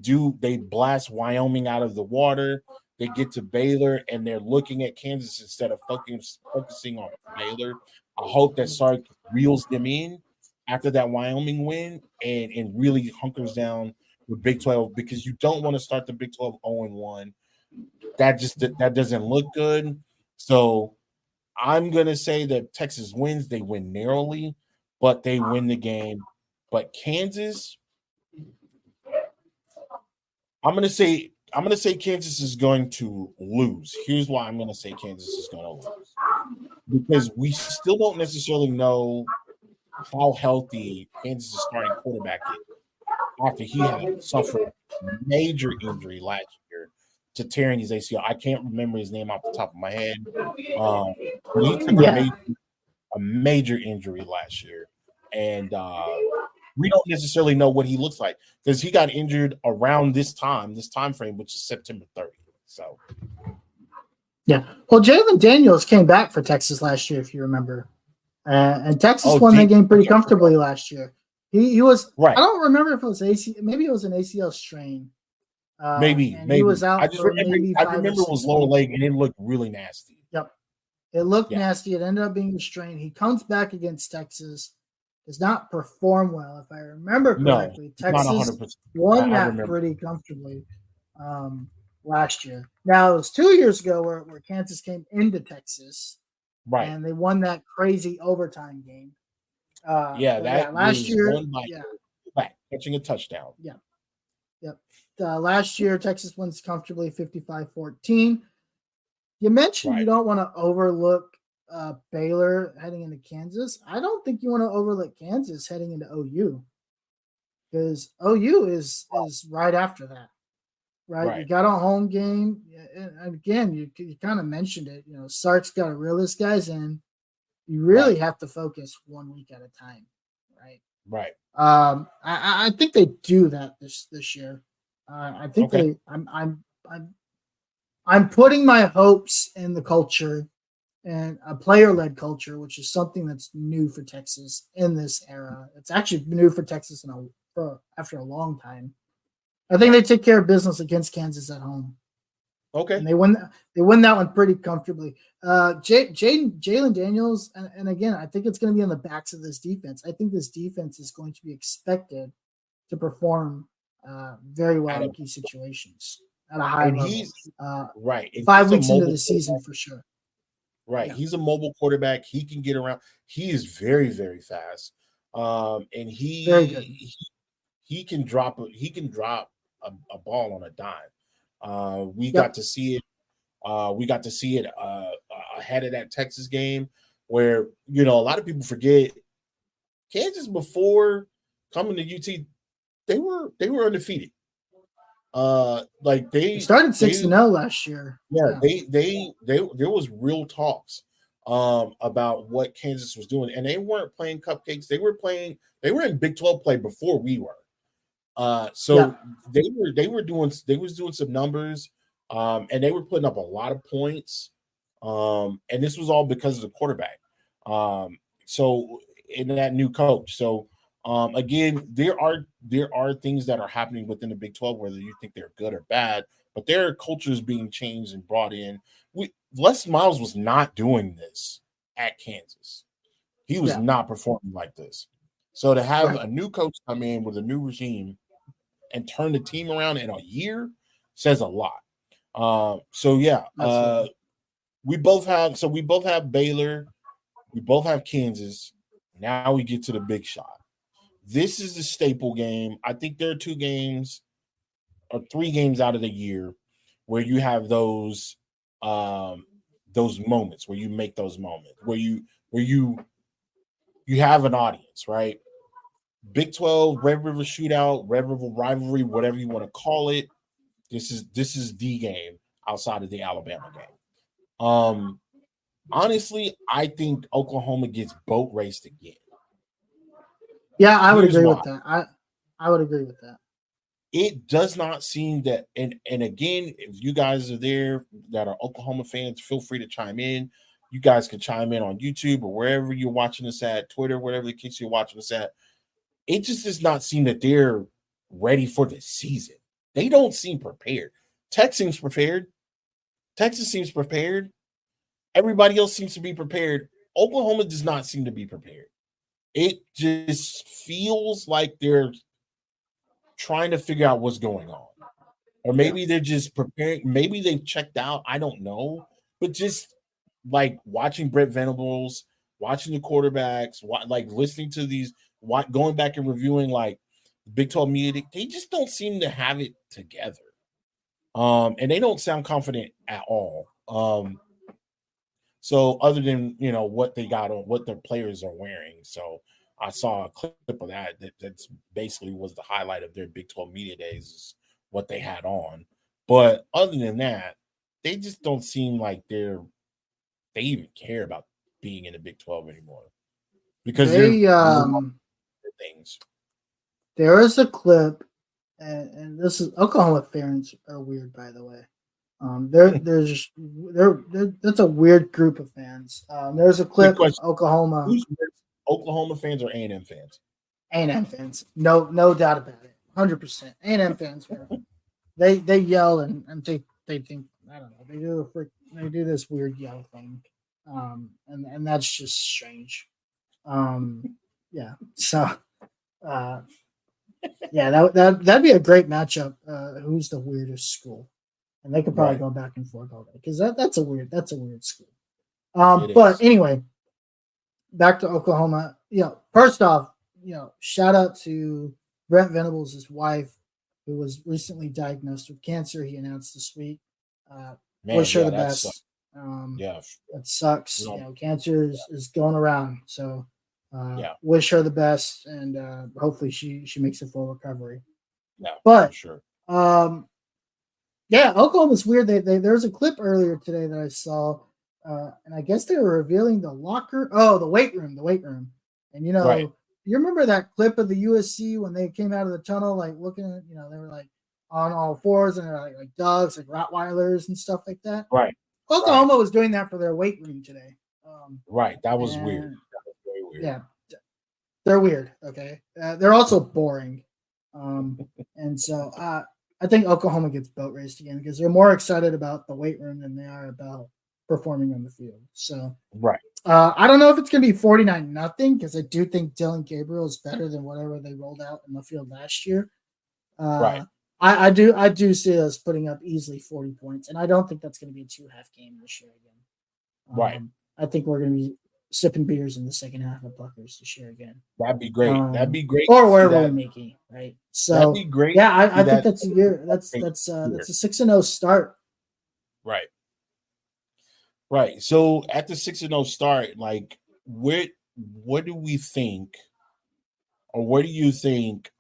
S2: blast Wyoming out of the water. They get to Baylor, and they're looking at Kansas instead of focusing on Baylor. I hope that Sark reels them in after that Wyoming win and really hunkers down with Big 12, because you don't want to start the Big 12 0-1. That doesn't look good. So I'm going to say that Texas wins. They win narrowly, but they win the game. But Kansas, I'm going to say Kansas is going to lose. Here's why I'm going to say Kansas is going to lose. Because we still don't necessarily know how healthy Kansas' starting quarterback is after he had suffered a major injury last year to tearing his ACL. I can't remember his name off the top of my head. But he took a major injury last year. And we don't necessarily know what he looks like because he got injured around this time frame, which is September 30th. So,
S3: yeah. Well, Jalen Daniels came back for Texas last year, if you remember, and Texas won that game pretty comfortably last year. He was right. I don't remember if it was maybe it was an ACL strain.
S2: Maybe
S3: he was out.
S2: I remember it was lower leg, and it looked really nasty.
S3: Yep, it looked nasty. It ended up being a strain. He comes back against Texas. Does not perform well, if I remember correctly.
S2: No,
S3: Texas won that pretty comfortably last year. Now, it was 2 years ago where Kansas came into Texas,
S2: right,
S3: and they won that crazy overtime game.
S2: Last year, catching a touchdown.
S3: Yeah, yep. Last year, Texas wins comfortably, 55-14. You mentioned you don't want to overlook Baylor heading into Kansas. I don't think you want to overlook Kansas heading into OU, because OU is right after that, right? You got a home game, and again, you kind of mentioned it. Sark's got to reel his guys in. You really have to focus 1 week at a time, right?
S2: Right.
S3: I think they do that this year. I think I'm putting my hopes in the culture. And a player-led culture, which is something that's new for Texas in this era. It's actually new for Texas after a long time. I think they take care of business against Kansas at home.
S2: Okay,
S3: and they win that one pretty comfortably. Jalen Daniels, and again, I think it's going to be on the backs of this defense. I think this defense is going to be expected to perform very well in key situations at a high level.
S2: Right,
S3: 5 weeks into the season for sure.
S2: Right, he's a mobile quarterback. He can get around. He is very, very fast, and he can drop a ball on a dime. We got to see it. We got to see it ahead of that Texas game, where a lot of people forget Kansas before coming to UT, they were undefeated. They
S3: started 6-0 last year.
S2: Yeah, there was real talks about what Kansas was doing, and they weren't playing cupcakes. They were in Big 12 play before we were. They was doing some numbers, and they were putting up a lot of points. And this was all because of the quarterback. So in that new coach. So Again, there are things that are happening within the Big 12, whether you think they're good or bad, but there are cultures being changed and brought in. Les Miles was not doing this at Kansas. He was not performing like this. So to have a new coach come in with a new regime and turn the team around in a year says a lot. We both have Baylor, we both have Kansas. Now we get to the big shot. This is the staple game. I think there are 2 games or 3 games out of the year where you have those moments, where you make those moments, where you have an audience, right? Big 12, Red River Shootout, Red River Rivalry, whatever you want to call it. This is the game outside of the Alabama game. Honestly, I think Oklahoma gets boat raced again.
S3: Yeah, I would agree with that. I would agree with that.
S2: It does not seem that, and again, if you guys are there that are Oklahoma fans, feel free to chime in. You guys can chime in on YouTube or wherever you're watching us at, Twitter, whatever the case you're watching us at. It just does not seem that they're ready for the season. They don't seem prepared. Tech seems prepared. Texas seems prepared. Everybody else seems to be prepared. Oklahoma does not seem to be prepared. It just feels like they're trying to figure out what's going on. Or maybe they're just preparing. Maybe they've checked out. I don't know. But just like watching Brett Venables, watching the quarterbacks, like listening to these, going back and reviewing like Big 12 media, they just don't seem to have it together. And they don't sound confident at all. So other than, what they got on, what their players are wearing. So I saw a clip of that's basically was the highlight of their Big 12 media days, is what they had on. But other than that, they just don't seem like they even care about being in the Big 12 anymore. Because things.
S3: There is a clip, and this is Oklahoma fans are weird, by the way. That's a weird group of fans. There's a clip of Oklahoma.
S2: Oklahoma fans or A&M fans?
S3: A&M fans, no doubt about it, 100%. A&M fans, they yell and they think, I don't know, they do this weird yell thing, and that's just strange. That'd be a great matchup. Who's the weirdest school? And they could probably go back and forth all day, because that's a weird school. But anyway, back to Oklahoma. First off, shout out to Brent Venables' wife, who was recently diagnosed with cancer. He announced this week. Wish her the best. That sucks. Cancer is going around. So wish her the best, and hopefully she makes a full recovery.
S2: Yeah,
S3: but
S2: for sure.
S3: Oklahoma's weird. There was a clip earlier today that I saw, and I guess they were revealing the weight room. And you remember that clip of the USC when they came out of the tunnel, like looking at, they were like on all fours, and they're like dogs, like Rottweilers and stuff like that.
S2: Right.
S3: Oklahoma was doing that for their weight room today.
S2: That was weird. That was very weird.
S3: Yeah, they're weird. Okay, they're also boring. And so I think Oklahoma gets boat raced again, because they're more excited about the weight room than they are about performing on the field. So I don't know if it's going to be 49-0, because I do think Dylan Gabriel is better than whatever they rolled out in the field last year. I do see us putting up easily 40 points, and I don't think that's going to be a 2-half game this year again. I think we're going to be sipping beers in the second half of Buckers this year again.
S2: That'd be great. That'd be great.
S3: Or wherever we're making, right? So
S2: that'd be great.
S3: Yeah, I think that's a year. That's a 6-0 start.
S2: Right. So at the 6-0 start, like, what do we think, or where do you think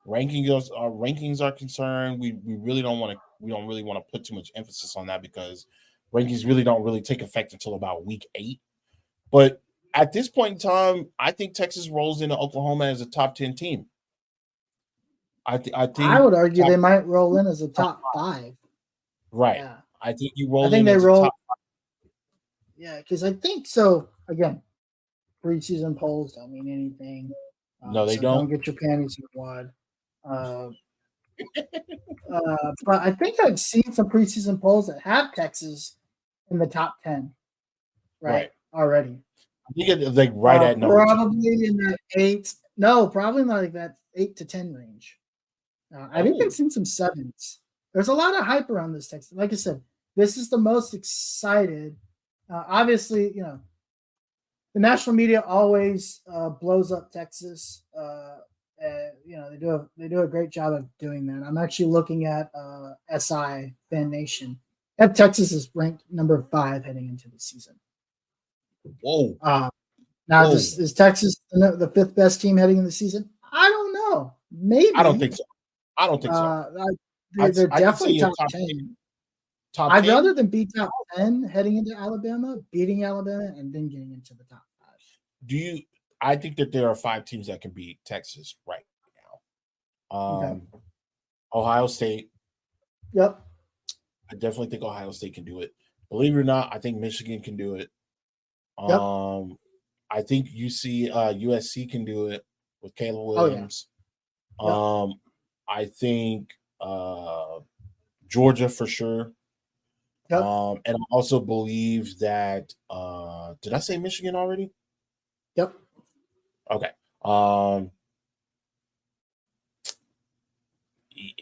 S2: rankings are concerned? We really don't want to put too much emphasis on that, because rankings really don't really take effect until about week 8. But at this point in time, I think Texas rolls into Oklahoma as a top 10 team. I think
S3: I would argue they might roll in as a top 5.
S2: Right.
S3: Yeah.
S2: I think you roll.
S3: I think they roll. Yeah, because I think so. Again, preseason polls don't mean anything.
S2: No, they
S3: so don't
S2: don't.
S3: get your panties in a wad. But I think I've seen some preseason polls that have Texas in the top 10, right? Already.
S2: I think it's like right at number
S3: probably 2. In that 8. No, probably not like that 8 to 10 range. I've even seen some 7s. There's a lot of hype around this Texas. Like I said, this is the most excited. Obviously, the national media always blows up Texas. They do a great job of doing that. I'm actually looking at SI Fan Nation. Texas is ranked number 5 heading into the season.
S2: Whoa!
S3: Now, is Texas the 5th best team heading in the season? I don't know. Maybe.
S2: I don't think so.
S3: They're definitely top 10. I'd rather than be top 10 heading into Alabama, beating Alabama, and then getting into the top 5.
S2: I think that there are 5 teams that can beat Texas right now.
S3: Okay.
S2: Ohio State.
S3: Yep.
S2: I definitely think Ohio State can do it. Believe it or not, I think Michigan can do it.
S3: Yep.
S2: I think USC can do it with Caleb Williams.
S3: Oh, yeah. Yep.
S2: I think Georgia for sure.
S3: Yep.
S2: And I also believe that did I say Michigan already?
S3: Yep.
S2: Okay.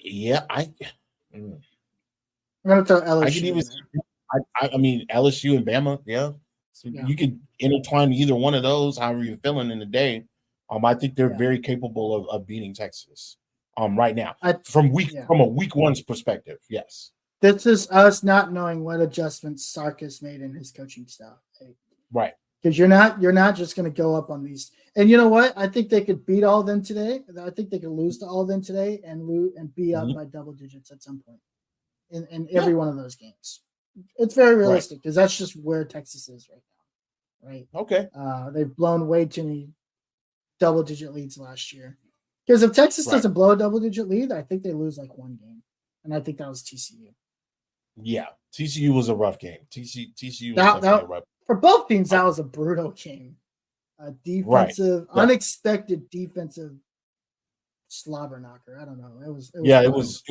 S2: Yeah,
S3: I'm gonna tell LSU.
S2: I could even. I mean LSU and Bama. Yeah. So you could intertwine either one of those, however you're feeling in the day. I think they're very capable of beating Texas. Right now, from a week 1's perspective, yes.
S3: This is us not knowing what adjustments Sark has made in his coaching staff,
S2: right?
S3: Because you're not just going to go up on these. And you know what? I think they could beat all of them today. I think they could lose to all of them today and be up by double digits at some point in every one of those games. It's very realistic because that's just where Texas is right now, right?
S2: Okay.
S3: They've blown way too many double-digit leads last year. Because if Texas doesn't blow a double-digit lead, I think they lose like 1 game, and I think that was TCU.
S2: Yeah, TCU was a rough game. TCU was rough.
S3: For both teams. That was a brutal game. Unexpected defensive slobber knocker. I don't know.
S2: It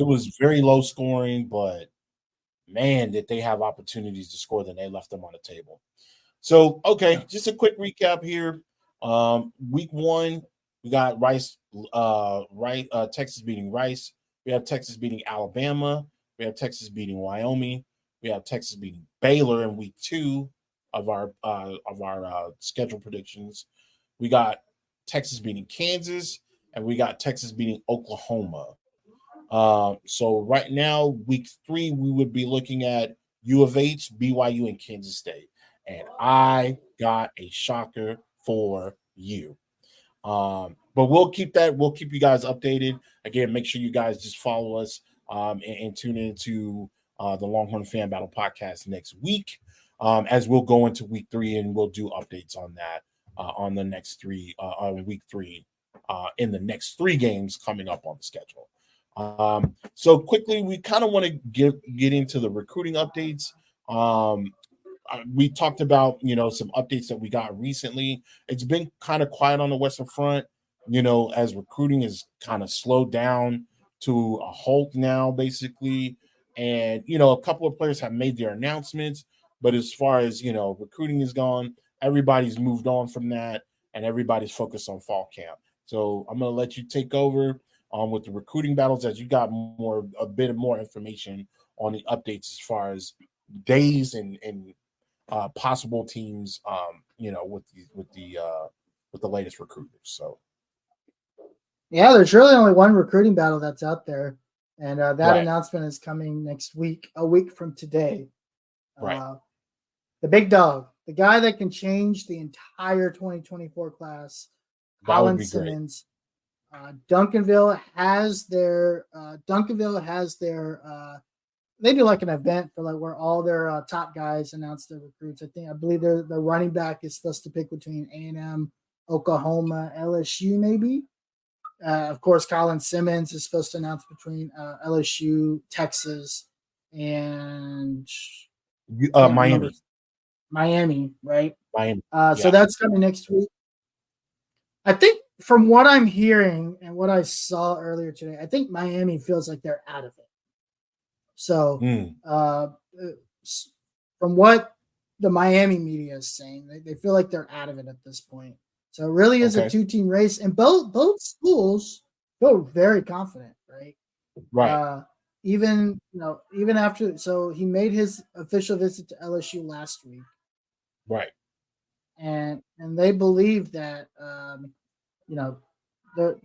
S2: was very low scoring, but man, did they have opportunities to score, then they left them on the table. So, just a quick recap here. Week 1, we got Texas beating Rice. We have Texas beating Alabama. We have Texas beating Wyoming. We have Texas beating Baylor in week 2 of our schedule predictions. We got Texas beating Kansas, and we got Texas beating Oklahoma. So right now, week 3, we would be looking at U of H, BYU, and Kansas State. And I got a shocker for you. But we'll keep you guys updated. Again, make sure you guys just follow us and tune into the Longhorn Fan Battle podcast next week, as we'll go into week 3 and we'll do updates on that on the next 3 on week 3 in the next 3 games coming up on the schedule. So quickly, we kind of want to get into the recruiting updates. We talked about, some updates that we got recently. It's been kind of quiet on the Western Front, as recruiting is kind of slowed down to a halt now, basically. And, a couple of players have made their announcements, but as far as, recruiting is gone, everybody's moved on from that and everybody's focused on fall camp. So I'm going to let you take over with the recruiting battles as you got a bit more information on the updates as far as days and possible teams, with the latest recruiters. So,
S3: yeah, there's really only one recruiting battle that's out there, and that announcement is coming next week, a week from today.
S2: Right.
S3: The big dog, the guy that can change the entire 2024 class, Colin Simmons. Duncanville has their they do like an event for like where all their top guys announce their recruits. I believe the running back is supposed to pick between A&M, Oklahoma, LSU, maybe. Of course, Colin Simmons is supposed to announce between LSU, Texas, and
S2: Miami.
S3: Miami, right?
S2: Miami.
S3: So that's coming next week. I think from what I'm hearing and what I saw earlier today, I think Miami feels like they're out of it. So, from what the Miami media is saying, they feel like they're out of it at this point. So, it really is a
S2: Okay.
S3: two-team race, and both schools feel very confident, right?
S2: Right.
S3: Even after, so he made his official visit to LSU last week,
S2: Right.
S3: and they believe that they're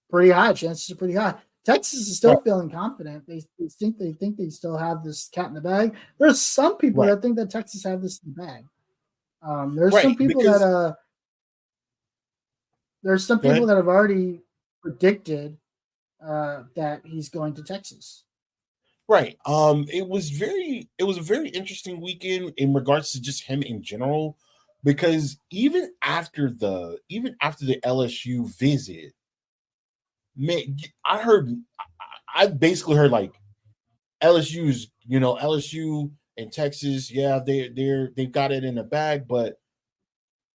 S3: pretty high. Chances are pretty high. Texas is still
S2: Right.
S3: feeling confident. They think they still have this cat in the bag. There's some people
S2: Right.
S3: that think that Texas have this in the bag. There's
S2: Right.
S3: some people
S2: Because go ahead.
S3: that have already predicted that he's going to Texas.
S2: Right. It was a very interesting weekend in regards to just him in general, because even after the LSU visit, man, I basically heard like LSU and Texas, yeah, they've got it in the bag, but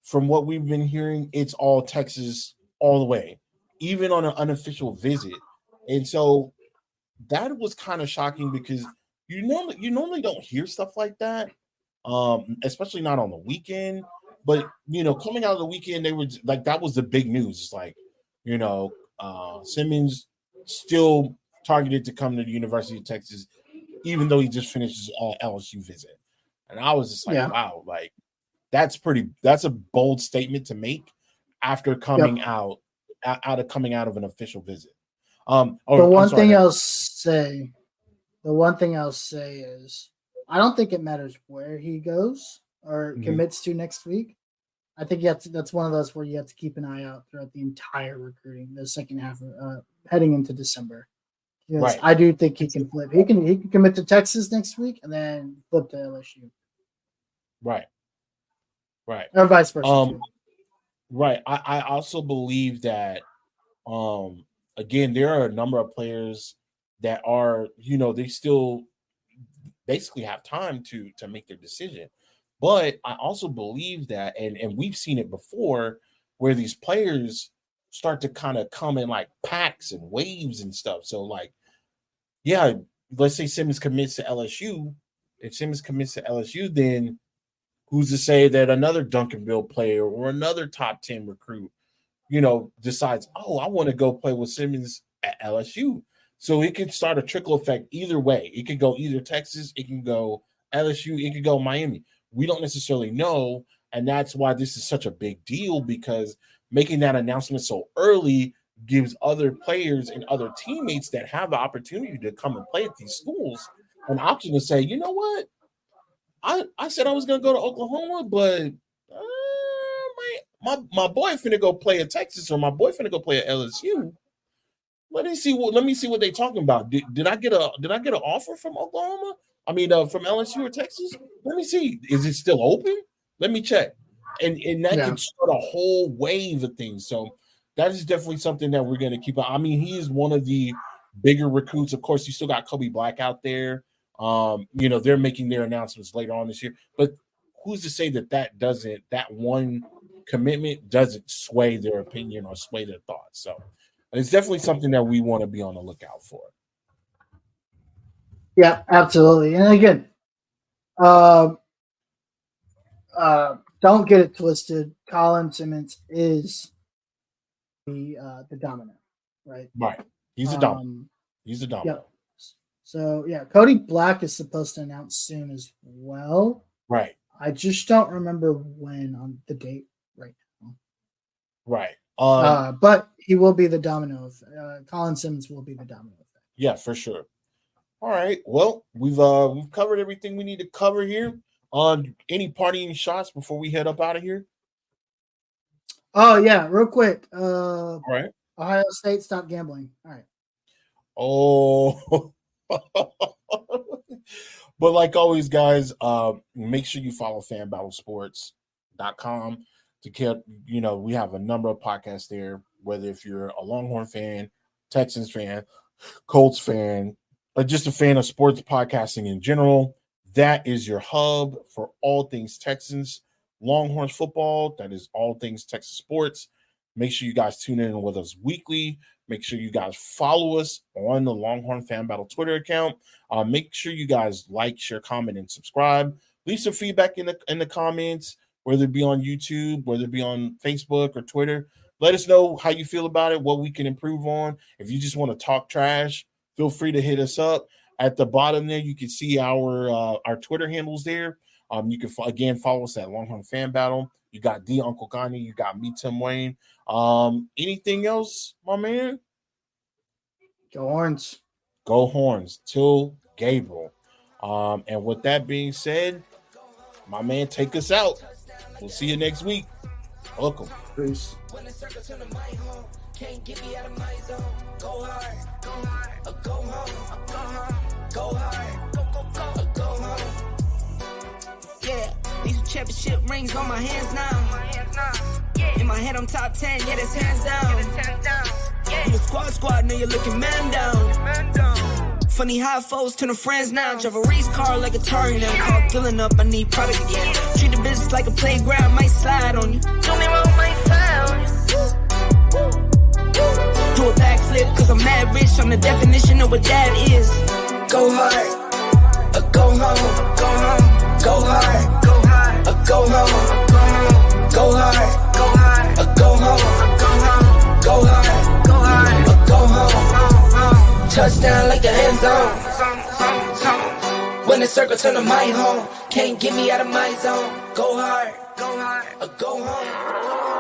S2: from what we've been hearing, it's all Texas all the way, even on an unofficial visit. And so that was kind of shocking because you normally don't hear stuff like that, especially not on the weekend. But coming out of the weekend, they were like that was the big news. It's like, Simmons still targeted to come to the University of Texas, even though he just finished his LSU visit. And I was just like,
S3: Yeah.
S2: wow, like that's a bold statement to make after
S3: Yep.
S2: coming out of an official visit.
S3: The
S2: I'm
S3: one
S2: sorry.
S3: thing I'll say is I don't think it matters where he goes or
S2: Mhm.
S3: commits to next week. I think that's one of those where you have to keep an eye out throughout the entire recruiting, the second half, heading into December. Because
S2: Right.
S3: I do think he can flip. He can commit to Texas next week and then flip to LSU,
S2: Right. Right.
S3: or vice versa
S2: Um,
S3: too.
S2: right. I also believe that again, there are a number of players that are, they still basically have time to make their decision. But I also believe that, and we've seen it before, where these players start to kind of come in like packs and waves and stuff. So like, yeah, let's say Simmons commits to LSU. If Simmons commits to LSU, then who's to say that another Duncanville player or another top 10 recruit, decides, oh, I want to go play with Simmons at LSU. So it could start a trickle effect either way. It could go either Texas, it can go LSU, it could go Miami. We don't necessarily know. And that's why this is such a big deal, because making that announcement so early gives other players and other teammates that have the opportunity to come and play at these schools an option to say, you know what? I said I was going to go to Oklahoma, but my boy finna go play at Texas, or my boy finna go play at LSU. Let me see what they talking about. Did I get an offer from Oklahoma? I mean, from LSU or Texas? Let me see. Is it still open? Let me check. And that
S3: Yeah.
S2: can start a whole wave of things. So that is definitely something that we're going to keep. I mean, he is one of the bigger recruits. Of course, you still got Kobe Black out there. They're making their announcements later on this year, but who's to say that one commitment doesn't sway their opinion or sway their thoughts? So it's definitely something that we want to be on the lookout for.
S3: Yeah, absolutely. And again, uh, don't get it twisted. Colin Simmons is the dominant, right?
S2: Right. He's a domino. He's a domino.
S3: Yep. So yeah, Cody Black is supposed to announce soon as well.
S2: Right.
S3: I just don't remember when on the date right now.
S2: Right.
S3: But he will be the domino. Colin Simmons will be the domino effect.
S2: Yeah, for sure. All right. Well, we've covered everything we need to cover here. On any partying shots before we head up out of here?
S3: Oh yeah, real quick.
S2: All right.
S3: Ohio State, stop gambling. All right.
S2: Oh. But like always, guys, make sure you follow fanbattlesports.com to get, we have a number of podcasts there, whether if you're a Longhorn fan, Texans fan, Colts fan, or just a fan of sports podcasting in general. That is your hub for all things Texans. Longhorns football, that is all things Texas sports. Make sure you guys tune in with us weekly. Make sure you guys follow us on the Longhorn Fan Battle Twitter account. Make sure you guys like, share, comment, and subscribe. Leave some feedback in the comments, whether it be on YouTube, whether it be on Facebook or Twitter. Let us know how you feel about it, what we can improve on. If you just want to talk trash, feel free to hit us up. At the bottom there, you can see our Twitter handles there. You can, again, follow us at Longhorn Fan Battle. You got D Uncle Gani. You got me, Tim Wayne. Anything else, my man?
S3: Go Horns.
S2: Go Horns. Till Gabriel. And with that being said, my man, take us out. We'll see you next week. Welcome.
S3: Peace.
S1: When the circle turn to my home, can't get me out of my zone. Go hard, go hard, or go home, go home, go hard, go home. Yeah, these championship rings on my hands now. In my head, I'm top 10, yeah, that's hands down. You a squad, know you're looking man down. Funny how foes turn to friends now. Drive a race car like a Atari now. Call filling up, I need product again. Treat the business like a playground, might slide on you. Don't me wrong, might slide on you. Do a backflip, cause I'm mad rich. I'm the definition of what that is. Go hard, or go home, go home, go hard, go hard, or go home, go home, go hard, go hard, or go home, go home, go hard, go hard, or go home. Touchdown like the end zone. When the circle turn to my home, can't get me out of my zone. Go hard, or go home.